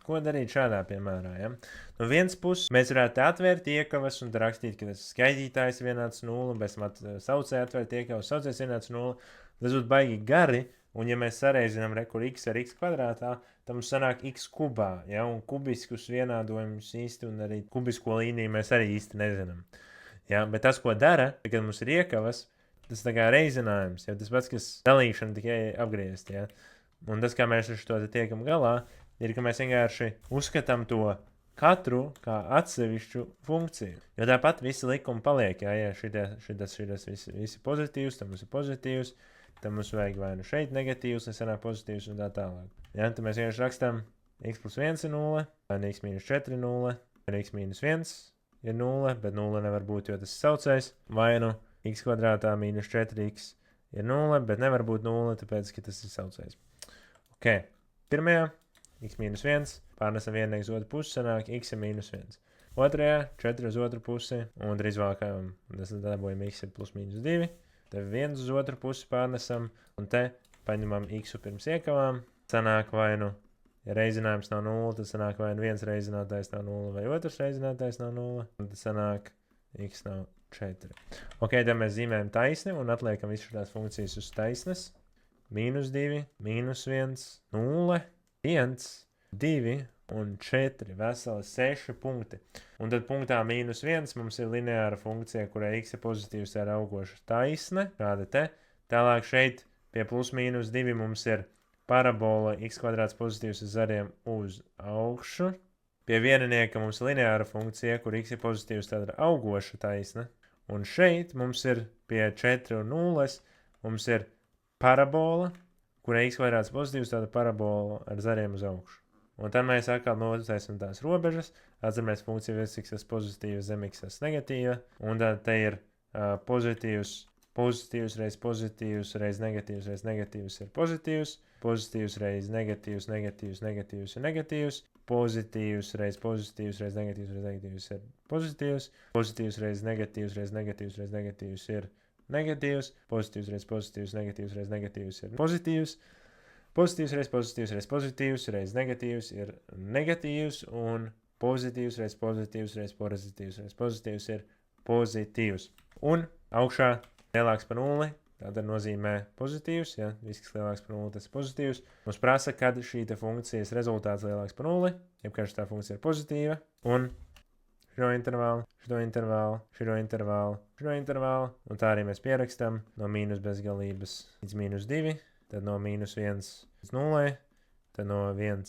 Ko darīt šādā piemērā? Ja? No vienas puses, mēs varētu atvērt iekavas un rakstīt, ka tas skaitītājs ir vienāds 0, pēc tam saucēji atvērt iekavas, saucējs vienāds 0. Tas būtu baigi gari, un ja mēs sareizinām rekur x ar x kvadrātā, tad mums sanāk x kubā, ja? Un kubiskus vienādojumus īsti, un arī kubisko līniju mēs arī īsti nezinām. Ja? Bet tas, ko dara, kad mums ir iekavas, tas tā kā reizinājums, ja? Tas pats, kas dalīšana tikai apgriezt, ja? Un tas, kā mēs ar šo tiekam galā, ir, ka mēs vienkārši uzskatām to katru kā atsevišķu funkciju. Jo tāpat visi likumi paliek, ja šitas visi pozitīvs, tad mums ir pozitīvs, tad mums vajag vai nu šeit negatīvs, lai sanāk pozitīvs un tā tālāk. Ja, tad mēs vienkārši rakstām x plus 1 ir 0, vai x minus 4 ir 0, vai x minus 1 ir 0, bet 0 nevar būt, jo tas ir saucējs, vai nu x kvadrātā minus 4x ir 0, bet nevar būt 0, tāpēc, ka tas ir saucējs. Ok, pirmajā x minus 1, pārnesam viennieks otru pusi, sanāk x ir minus 1. Otrajā 4 uz otru pusi, un drīzvākajam, tas dabojam x ir plus minus 2. Te 1 uz otru pusi pārnesam, un te paņemam x pirms iekavām. Sanāk vai nu, ja reizinājums nav 0, tad sanāk vai nu viens reizinātājs nav 0, vai otrs reizinātājs nav 0, un tad sanāk x nav 4. Ok, tad mēs zīmējam taisni, un atliekam visu šīs funkcijas uz taisnes. Minus 2, minus 1, 0, 1, 2 un 4, veseli 6 punkti. Un tad punktā minus 1 mums ir lineāra funkcija, kurai x ir pozitīvs ar augošu taisne, kāda te. Tālāk šeit pie plus minus 2 mums ir parabola x kvadrāts pozitīvs ar zariem uz augšu. Pie vieninieka mums ir lineāra funkcija, kur x ir pozitīvs tāda augoša taisne. Un šeit mums ir pie 4 un 0, mums ir parabola, kurai x kvadrāts pozitīvs, tāda parabola ar zariem uz augšu. Un tad mēs atkal noteisim tās robežas, atceramies funkciju virs x pozitīva zem x negatīva, un tad te ir pozitīvs reiz pozitīvs reiz negatīvs ir pozitīvs reiz negatīvs ir negatīvs, pozitīvs reiz negatīvs ir pozitīvs reiz negatīvs ir negatīvs, pozitīvs reiz pozitīvs reiz negatīvs ir pozitīvs, pozitīvs reiz negatīvs ir negatīvs, un pozitīvs reiz pozitīvs ir pozitīvs. Un augšā lielāks par 0, tātad nozīmē pozitīvs, ja viss, kas lielāks par 0, tas ir pozitīvs. Mums prasa, kad šī funkcijas rezultāts lielāks par 0, jebkad šī funkcija ir pozitīva, un šo intervālu, un tā arī mēs pierakstam no mīnus bezgalības līdz mīnus 2, tad no mīnus 1 līdz 0, tad no 1